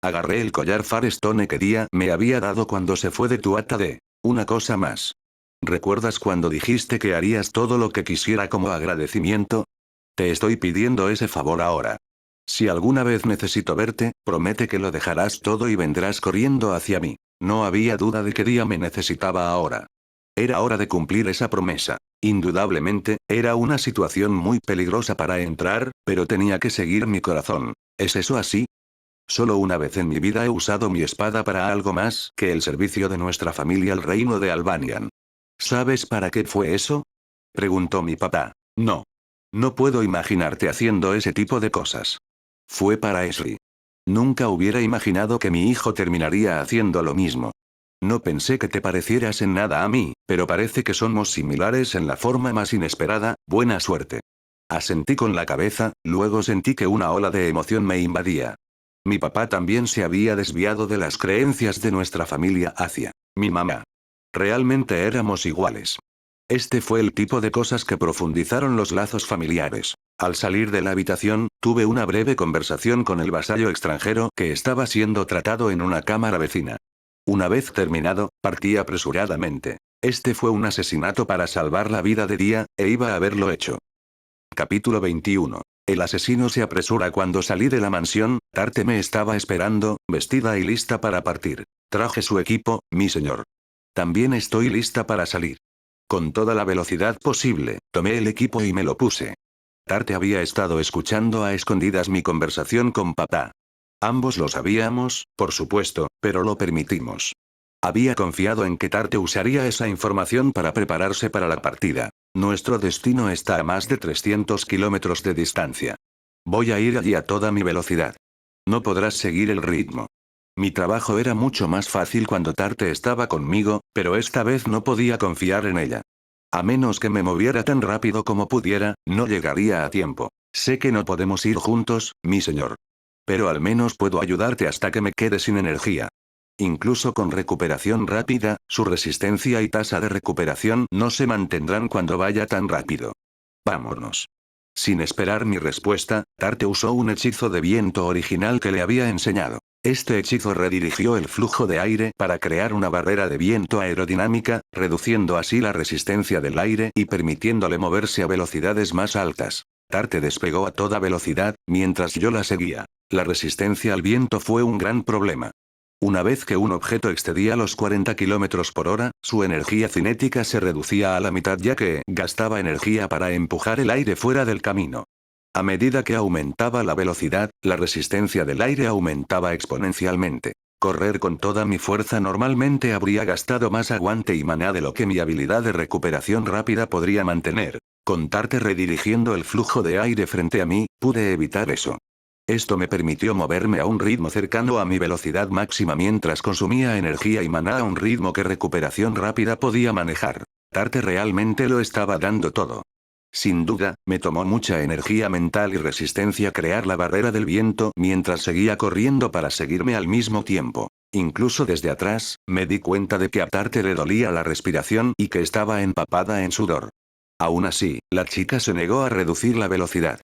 Agarré el collar Firestone que Dia me había dado cuando se fue de Tuatha Dé. Una cosa más. ¿Recuerdas cuando dijiste que harías todo lo que quisiera como agradecimiento? Te estoy pidiendo ese favor ahora. Si alguna vez necesito verte, promete que lo dejarás todo y vendrás corriendo hacia mí. No había duda de que Dia me necesitaba ahora. Era hora de cumplir esa promesa. Indudablemente, era una situación muy peligrosa para entrar, pero tenía que seguir mi corazón. ¿Es eso así? Solo una vez en mi vida he usado mi espada para algo más que el servicio de nuestra familia al reino de Albanian. ¿Sabes para qué fue eso? Preguntó mi papá. No. No puedo imaginarte haciendo ese tipo de cosas. Fue para Esri. Nunca hubiera imaginado que mi hijo terminaría haciendo lo mismo. No pensé que te parecieras en nada a mí, pero parece que somos similares en la forma más inesperada. Buena suerte. Asentí con la cabeza, luego sentí que una ola de emoción me invadía. Mi papá también se había desviado de las creencias de nuestra familia hacia mi mamá. Realmente éramos iguales. Este fue el tipo de cosas que profundizaron los lazos familiares. Al salir de la habitación, tuve una breve conversación con el vasallo extranjero que estaba siendo tratado en una cámara vecina. Una vez terminado, partí apresuradamente. Este fue un asesinato para salvar la vida de Dia, e iba a haberlo hecho. Capítulo 21. El asesino se apresura. Cuando salí de la mansión, Tarte me estaba esperando, vestida y lista para partir. Traje su equipo, mi señor. También estoy lista para salir. Con toda la velocidad posible, tomé el equipo y me lo puse. Tarte había estado escuchando a escondidas mi conversación con papá. Ambos lo sabíamos, por supuesto, pero lo permitimos. Había confiado en que Tarte usaría esa información para prepararse para la partida. Nuestro destino está a más de 300 kilómetros de distancia. Voy a ir allí a toda mi velocidad. No podrás seguir el ritmo. Mi trabajo era mucho más fácil cuando Tarte estaba conmigo, pero esta vez no podía confiar en ella. A menos que me moviera tan rápido como pudiera, no llegaría a tiempo. Sé que no podemos ir juntos, mi señor. Pero al menos puedo ayudarte hasta que me quede sin energía. Incluso con recuperación rápida, su resistencia y tasa de recuperación no se mantendrán cuando vaya tan rápido. Vámonos. Sin esperar mi respuesta, Tarte usó un hechizo de viento original que le había enseñado. Este hechizo redirigió el flujo de aire para crear una barrera de viento aerodinámica, reduciendo así la resistencia del aire y permitiéndole moverse a velocidades más altas. Tarte despegó a toda velocidad, mientras yo la seguía. La resistencia al viento fue un gran problema. Una vez que un objeto excedía los 40 km por hora, su energía cinética se reducía a la mitad ya que gastaba energía para empujar el aire fuera del camino. A medida que aumentaba la velocidad, la resistencia del aire aumentaba exponencialmente. Correr con toda mi fuerza normalmente habría gastado más aguante y maná de lo que mi habilidad de recuperación rápida podría mantener. Con Tarte redirigiendo el flujo de aire frente a mí, pude evitar eso. Esto me permitió moverme a un ritmo cercano a mi velocidad máxima mientras consumía energía y maná a un ritmo que recuperación rápida podía manejar. Tarte realmente lo estaba dando todo. Sin duda, me tomó mucha energía mental y resistencia crear la barrera del viento mientras seguía corriendo para seguirme al mismo tiempo. Incluso desde atrás, me di cuenta de que a Tarte le dolía la respiración y que estaba empapada en sudor. Aún así, la chica se negó a reducir la velocidad.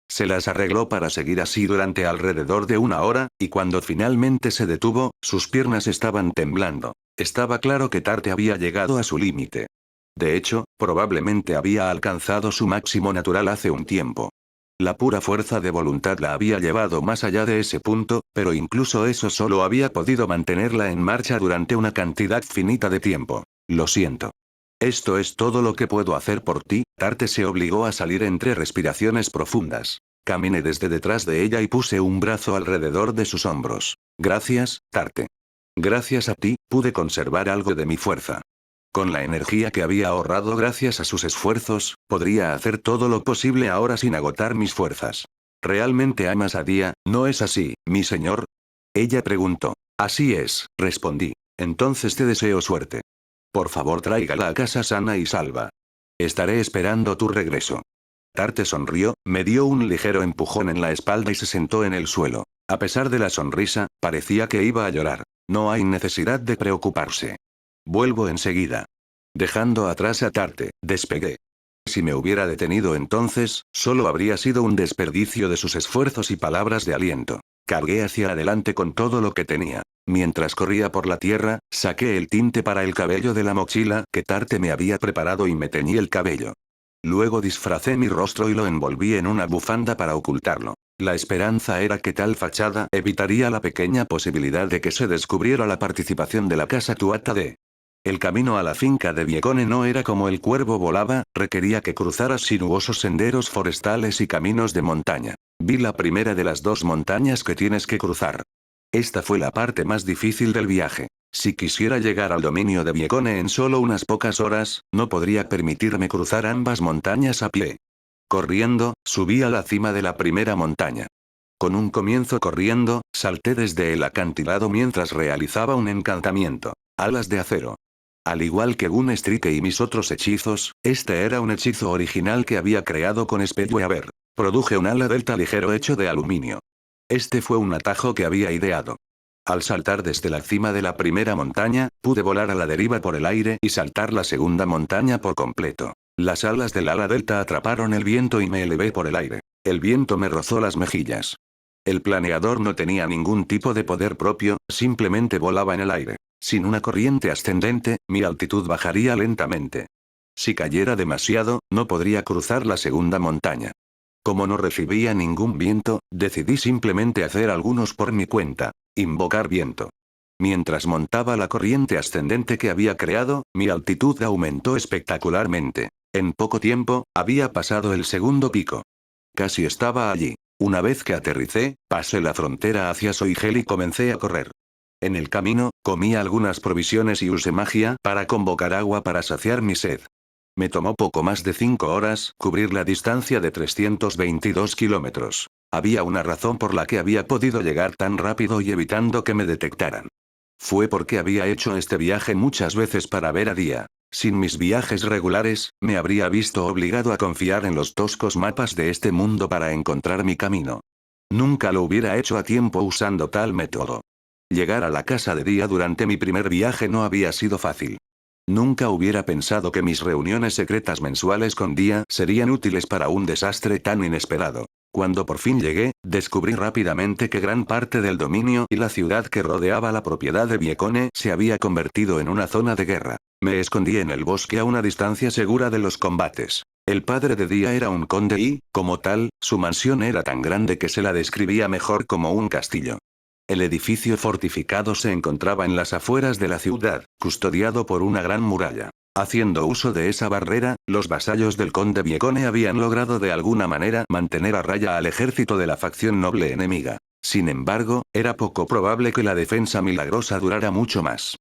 Se las arregló para seguir así durante alrededor de una hora, y cuando finalmente se detuvo, sus piernas estaban temblando. Estaba claro que Tarte había llegado a su límite. De hecho, probablemente había alcanzado su máximo natural hace un tiempo. La pura fuerza de voluntad la había llevado más allá de ese punto, pero incluso eso solo había podido mantenerla en marcha durante una cantidad finita de tiempo. Lo siento. Esto es todo lo que puedo hacer por ti. Tarte se obligó a salir entre respiraciones profundas. Caminé desde detrás de ella y puse un brazo alrededor de sus hombros. Gracias, Tarte. Gracias a ti, pude conservar algo de mi fuerza. Con la energía que había ahorrado gracias a sus esfuerzos, podría hacer todo lo posible ahora sin agotar mis fuerzas. ¿Realmente amas a Dia, no es así, mi señor? Ella preguntó. Así es, respondí. Entonces te deseo suerte. Por favor, tráigala a casa sana y salva. Estaré esperando tu regreso. Tarte sonrió, me dio un ligero empujón en la espalda y se sentó en el suelo. A pesar de la sonrisa, parecía que iba a llorar. No hay necesidad de preocuparse. Vuelvo enseguida. Dejando atrás a Tarte, despegué. Si me hubiera detenido entonces, solo habría sido un desperdicio de sus esfuerzos y palabras de aliento. Cargué hacia adelante con todo lo que tenía. Mientras corría por la tierra, saqué el tinte para el cabello de la mochila que Tarte me había preparado y me teñí el cabello. Luego disfracé mi rostro y lo envolví en una bufanda para ocultarlo. La esperanza era que tal fachada evitaría la pequeña posibilidad de que se descubriera la participación de la casa Tuata de. El camino a la finca de Viecone no era como el cuervo volaba, requería que cruzaras sinuosos senderos forestales y caminos de montaña. Vi la primera de las dos montañas que tienes que cruzar. Esta fue la parte más difícil del viaje. Si quisiera llegar al dominio de Viecone en solo unas pocas horas, no podría permitirme cruzar ambas montañas a pie. Corriendo, subí a la cima de la primera montaña. Con un comienzo corriendo, salté desde el acantilado mientras realizaba un encantamiento. Alas de acero. Al igual que Gun Strike y mis otros hechizos, este era un hechizo original que había creado con Speedweaver. Produje un ala delta ligero hecho de aluminio. Este fue un atajo que había ideado. Al saltar desde la cima de la primera montaña, pude volar a la deriva por el aire y saltar la segunda montaña por completo. Las alas del ala delta atraparon el viento y me elevé por el aire. El viento me rozó las mejillas. El planeador no tenía ningún tipo de poder propio, simplemente volaba en el aire. Sin una corriente ascendente, mi altitud bajaría lentamente. Si cayera demasiado, no podría cruzar la segunda montaña. Como no recibía ningún viento, decidí simplemente hacer algunos por mi cuenta. Invocar viento. Mientras montaba la corriente ascendente que había creado, mi altitud aumentó espectacularmente. En poco tiempo, había pasado el segundo pico. Casi estaba allí. Una vez que aterricé, pasé la frontera hacia Soigel y comencé a correr. En el camino, comí algunas provisiones y usé magia para convocar agua para saciar mi sed. Me tomó poco más de 5 horas cubrir la distancia de 322 kilómetros. Había una razón por la que había podido llegar tan rápido y evitando que me detectaran. Fue porque había hecho este viaje muchas veces para ver a Día. Sin mis viajes regulares, me habría visto obligado a confiar en los toscos mapas de este mundo para encontrar mi camino. Nunca lo hubiera hecho a tiempo usando tal método. Llegar a la casa de Día durante mi primer viaje no había sido fácil. Nunca hubiera pensado que mis reuniones secretas mensuales con Día serían útiles para un desastre tan inesperado. Cuando por fin llegué, descubrí rápidamente que gran parte del dominio y la ciudad que rodeaba la propiedad de Viecone se había convertido en una zona de guerra. Me escondí en el bosque a una distancia segura de los combates. El padre de Día era un conde y, como tal, su mansión era tan grande que se la describía mejor como un castillo. El edificio fortificado se encontraba en las afueras de la ciudad, custodiado por una gran muralla. Haciendo uso de esa barrera, los vasallos del conde Viecone habían logrado de alguna manera mantener a raya al ejército de la facción noble enemiga. Sin embargo, era poco probable que la defensa milagrosa durara mucho más.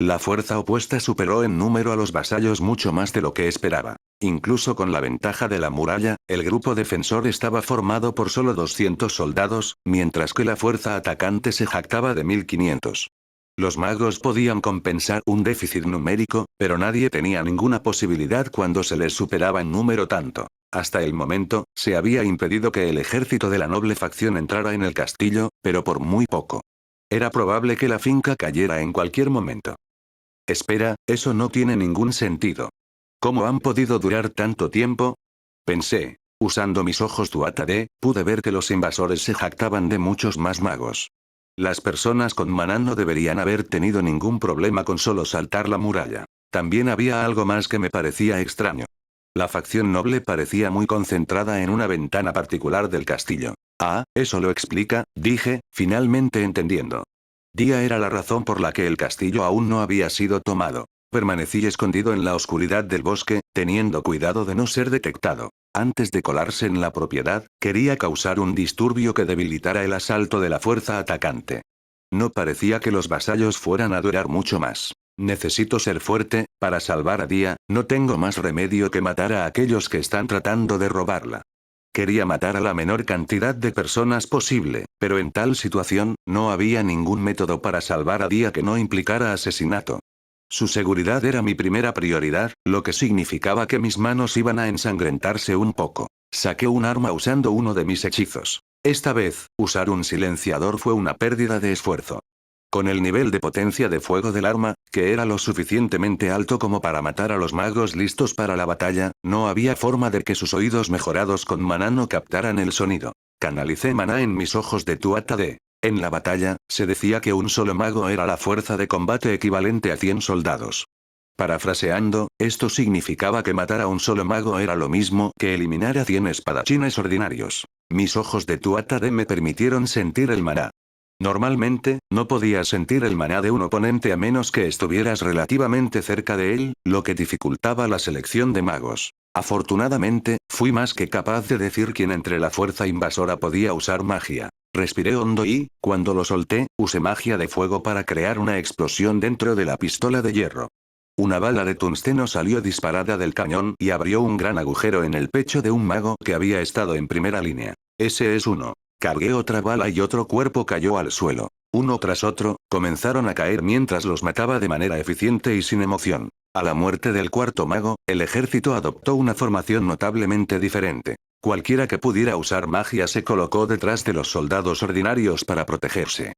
La fuerza opuesta superó en número a los vasallos mucho más de lo que esperaba. Incluso con la ventaja de la muralla, el grupo defensor estaba formado por solo 200 soldados, mientras que la fuerza atacante se jactaba de 1500. Los magos podían compensar un déficit numérico, pero nadie tenía ninguna posibilidad cuando se les superaba en número tanto. Hasta el momento, se había impedido que el ejército de la noble facción entrara en el castillo, pero por muy poco. Era probable que la finca cayera en cualquier momento. Espera, eso no tiene ningún sentido. ¿Cómo han podido durar tanto tiempo? Pensé. Usando mis ojos Tuatha-Dé, pude ver que los invasores se jactaban de muchos más magos. Las personas con maná no deberían haber tenido ningún problema con solo saltar la muralla. También había algo más que me parecía extraño. La facción noble parecía muy concentrada en una ventana particular del castillo. Ah, eso lo explica, dije, finalmente entendiendo. Día era la razón por la que el castillo aún no había sido tomado. Permanecí escondido en la oscuridad del bosque, teniendo cuidado de no ser detectado. Antes de colarse en la propiedad, quería causar un disturbio que debilitara el asalto de la fuerza atacante. No parecía que los vasallos fueran a durar mucho más. Necesito ser fuerte, para salvar a Día, no tengo más remedio que matar a aquellos que están tratando de robarla. Quería matar a la menor cantidad de personas posible, pero en tal situación, no había ningún método para salvar a Día que no implicara asesinato. Su seguridad era mi primera prioridad, lo que significaba que mis manos iban a ensangrentarse un poco. Saqué un arma usando uno de mis hechizos. Esta vez, usar un silenciador fue una pérdida de esfuerzo. Con el nivel de potencia de fuego del arma, que era lo suficientemente alto como para matar a los magos listos para la batalla, no había forma de que sus oídos mejorados con maná no captaran el sonido. Canalicé maná en mis ojos de Tuatha-Dé. En la batalla, se decía que un solo mago era la fuerza de combate equivalente a 100 soldados. Parafraseando, esto significaba que matar a un solo mago era lo mismo que eliminar a 100 espadachines ordinarios. Mis ojos de Tuatha-Dé me permitieron sentir el maná. Normalmente, no podías sentir el maná de un oponente a menos que estuvieras relativamente cerca de él, lo que dificultaba la selección de magos. Afortunadamente, fui más que capaz de decir quién entre la fuerza invasora podía usar magia. Respiré hondo y, cuando lo solté, usé magia de fuego para crear una explosión dentro de la pistola de hierro. Una bala de tungsteno salió disparada del cañón y abrió un gran agujero en el pecho de un mago que había estado en primera línea. Ese es uno. Cargué otra bala y otro cuerpo cayó al suelo. Uno tras otro, comenzaron a caer mientras los mataba de manera eficiente y sin emoción. A la muerte del cuarto mago, el ejército adoptó una formación notablemente diferente. Cualquiera que pudiera usar magia se colocó detrás de los soldados ordinarios para protegerse.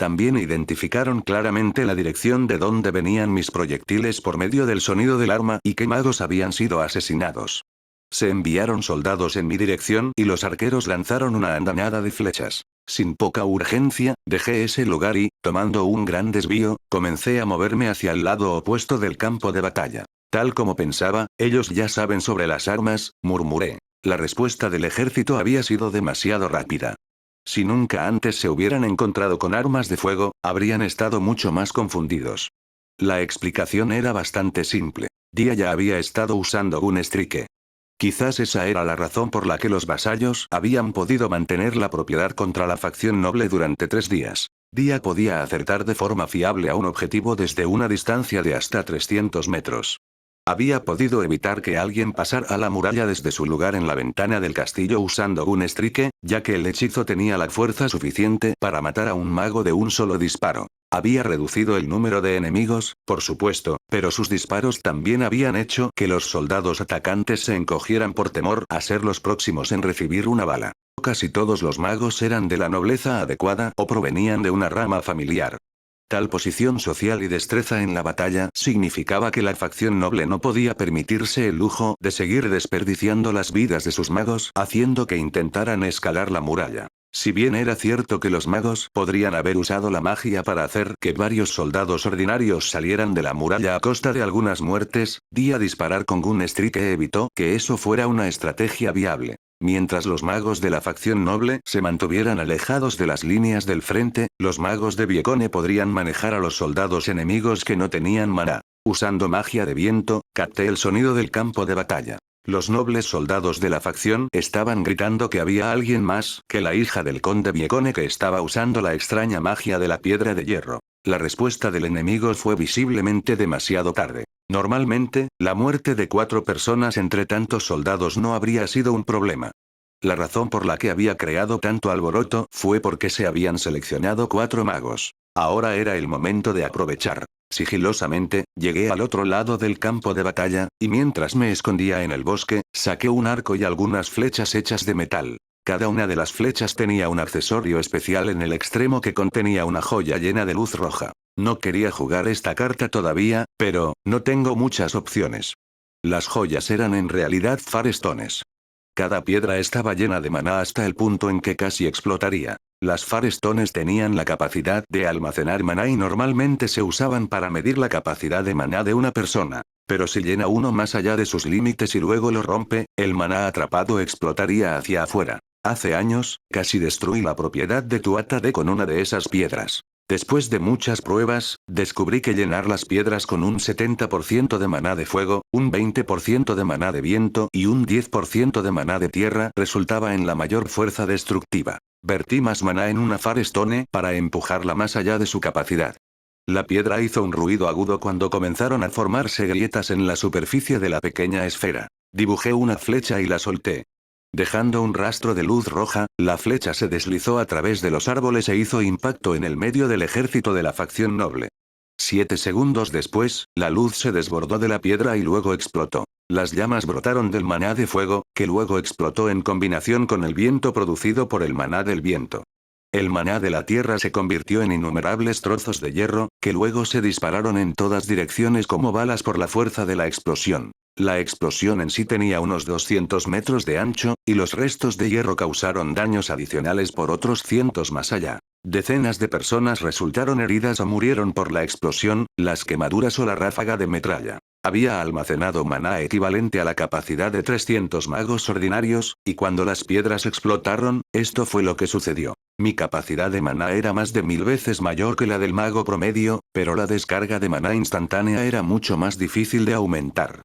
También identificaron claramente la dirección de donde venían mis proyectiles por medio del sonido del arma y qué magos habían sido asesinados. Se enviaron soldados en mi dirección y los arqueros lanzaron una andanada de flechas. Sin poca urgencia, dejé ese lugar y, tomando un gran desvío, comencé a moverme hacia el lado opuesto del campo de batalla. Tal como pensaba, ellos ya saben sobre las armas, murmuré. La respuesta del ejército había sido demasiado rápida. Si nunca antes se hubieran encontrado con armas de fuego, habrían estado mucho más confundidos. La explicación era bastante simple. Dia ya había estado usando un strike. Quizás esa era la razón por la que los vasallos habían podido mantener la propiedad contra la facción noble durante 3 días. Dia podía acertar de forma fiable a un objetivo desde una distancia de hasta 300 metros. Había podido evitar que alguien pasara a la muralla desde su lugar en la ventana del castillo usando un strike, ya que el hechizo tenía la fuerza suficiente para matar a un mago de un solo disparo. Había reducido el número de enemigos, por supuesto, pero sus disparos también habían hecho que los soldados atacantes se encogieran por temor a ser los próximos en recibir una bala. Casi todos los magos eran de la nobleza adecuada o provenían de una rama familiar. Tal posición social y destreza en la batalla significaba que la facción noble no podía permitirse el lujo de seguir desperdiciando las vidas de sus magos haciendo que intentaran escalar la muralla. Si bien era cierto que los magos podrían haber usado la magia para hacer que varios soldados ordinarios salieran de la muralla a costa de algunas muertes, Dia disparar con un strike evitó que eso fuera una estrategia viable. Mientras los magos de la facción noble se mantuvieran alejados de las líneas del frente, los magos de Viecone podrían manejar a los soldados enemigos que no tenían maná. Usando magia de viento, capté el sonido del campo de batalla. Los nobles soldados de la facción estaban gritando que había alguien más que la hija del conde Viecone que estaba usando la extraña magia de la piedra de hierro. La respuesta del enemigo fue visiblemente demasiado tarde. Normalmente, la muerte de 4 personas entre tantos soldados no habría sido un problema. La razón por la que había creado tanto alboroto fue porque se habían seleccionado 4 magos. Ahora era el momento de aprovechar. Sigilosamente, llegué al otro lado del campo de batalla, y mientras me escondía en el bosque, saqué un arco y algunas flechas hechas de metal. Cada una de las flechas tenía un accesorio especial en el extremo que contenía una joya llena de luz roja. No quería jugar esta carta todavía, pero, no tengo muchas opciones. Las joyas eran en realidad Firestones. Cada piedra estaba llena de maná hasta el punto en que casi explotaría. Las Firestones tenían la capacidad de almacenar maná y normalmente se usaban para medir la capacidad de maná de una persona. Pero si llena uno más allá de sus límites y luego lo rompe, el maná atrapado explotaría hacia afuera. Hace años, casi destruí la propiedad de Tuatha Dé con una de esas piedras. Después de muchas pruebas, descubrí que llenar las piedras con un 70% de maná de fuego, un 20% de maná de viento y un 10% de maná de tierra resultaba en la mayor fuerza destructiva. Vertí más maná en una Firestone para empujarla más allá de su capacidad. La piedra hizo un ruido agudo cuando comenzaron a formarse grietas en la superficie de la pequeña esfera. Dibujé una flecha y la solté. Dejando un rastro de luz roja, la flecha se deslizó a través de los árboles e hizo impacto en el medio del ejército de la facción noble. 7 segundos después, la luz se desbordó de la piedra y luego explotó. Las llamas brotaron del maná de fuego, que luego explotó en combinación con el viento producido por el maná del viento. El maná de la tierra se convirtió en innumerables trozos de hierro, que luego se dispararon en todas direcciones como balas por la fuerza de la explosión. La explosión en sí tenía unos 200 metros de ancho, y los restos de hierro causaron daños adicionales por otros cientos más allá. Decenas de personas resultaron heridas o murieron por la explosión, las quemaduras o la ráfaga de metralla. Había almacenado maná equivalente a la capacidad de 300 magos ordinarios, y cuando las piedras explotaron, esto fue lo que sucedió. Mi capacidad de maná era más de 1000 veces mayor que la del mago promedio, pero la descarga de maná instantánea era mucho más difícil de aumentar.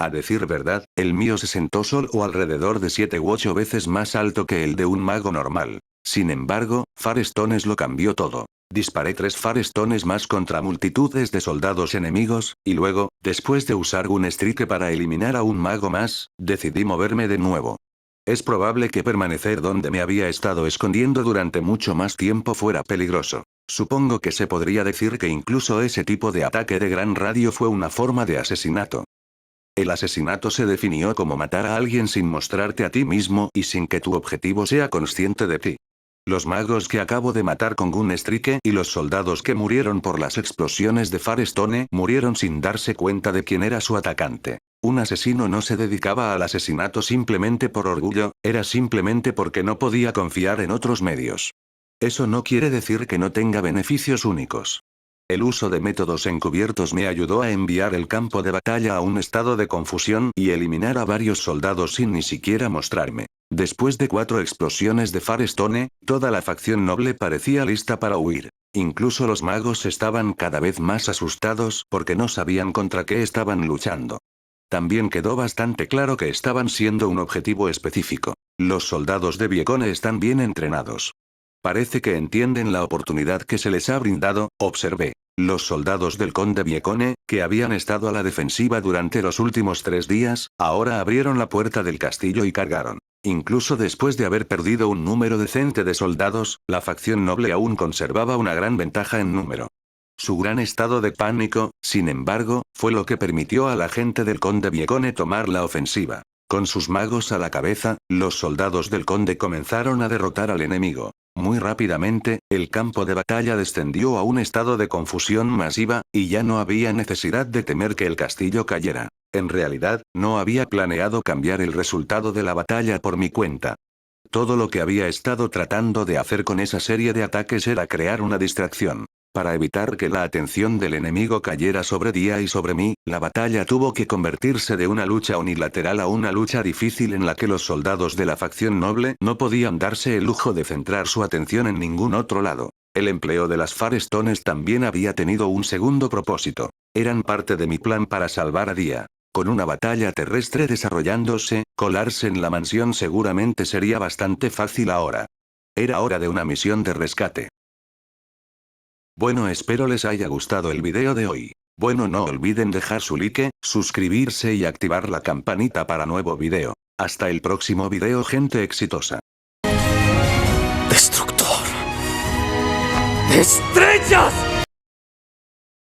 A decir verdad, el mío se sentó solo alrededor de 7 u 8 veces más alto que el de un mago normal. Sin embargo, Firestones lo cambió todo. Disparé 3 Firestones más contra multitudes de soldados enemigos, y luego, después de usar un strike para eliminar a un mago más, decidí moverme de nuevo. Es probable que permanecer donde me había estado escondiendo durante mucho más tiempo fuera peligroso. Supongo que se podría decir que incluso ese tipo de ataque de gran radio fue una forma de asesinato. El asesinato se definió como matar a alguien sin mostrarte a ti mismo y sin que tu objetivo sea consciente de ti. Los magos que acabo de matar con Gunstrike y los soldados que murieron por las explosiones de Firestone murieron sin darse cuenta de quién era su atacante. Un asesino no se dedicaba al asesinato simplemente por orgullo, era simplemente porque no podía confiar en otros medios. Eso no quiere decir que no tenga beneficios únicos. El uso de métodos encubiertos me ayudó a enviar el campo de batalla a un estado de confusión y eliminar a varios soldados sin ni siquiera mostrarme. Después de 4 explosiones de Firestone, toda la facción noble parecía lista para huir. Incluso los magos estaban cada vez más asustados porque no sabían contra qué estaban luchando. También quedó bastante claro que estaban siendo un objetivo específico. Los soldados de Viekone están bien entrenados. Parece que entienden la oportunidad que se les ha brindado, observé. Los soldados del conde Viekone, que habían estado a la defensiva durante los últimos 3 días, ahora abrieron la puerta del castillo y cargaron. Incluso después de haber perdido un número decente de soldados, la facción noble aún conservaba una gran ventaja en número. Su gran estado de pánico, sin embargo, fue lo que permitió a la gente del conde Viekone tomar la ofensiva. Con sus magos a la cabeza, los soldados del conde comenzaron a derrotar al enemigo. Muy rápidamente, el campo de batalla descendió a un estado de confusión masiva, y ya no había necesidad de temer que el castillo cayera. En realidad, no había planeado cambiar el resultado de la batalla por mi cuenta. Todo lo que había estado tratando de hacer con esa serie de ataques era crear una distracción. Para evitar que la atención del enemigo cayera sobre Dia y sobre mí, la batalla tuvo que convertirse de una lucha unilateral a una lucha difícil en la que los soldados de la facción noble no podían darse el lujo de centrar su atención en ningún otro lado. El empleo de las Firestones también había tenido un segundo propósito. Eran parte de mi plan para salvar a Dia. Con una batalla terrestre desarrollándose, colarse en la mansión seguramente sería bastante fácil ahora. Era hora de una misión de rescate. Bueno, espero les haya gustado el video de hoy. Bueno, no olviden dejar su like, suscribirse y activar la campanita para nuevo video. Hasta el próximo video, gente exitosa. Destructor de estrellas.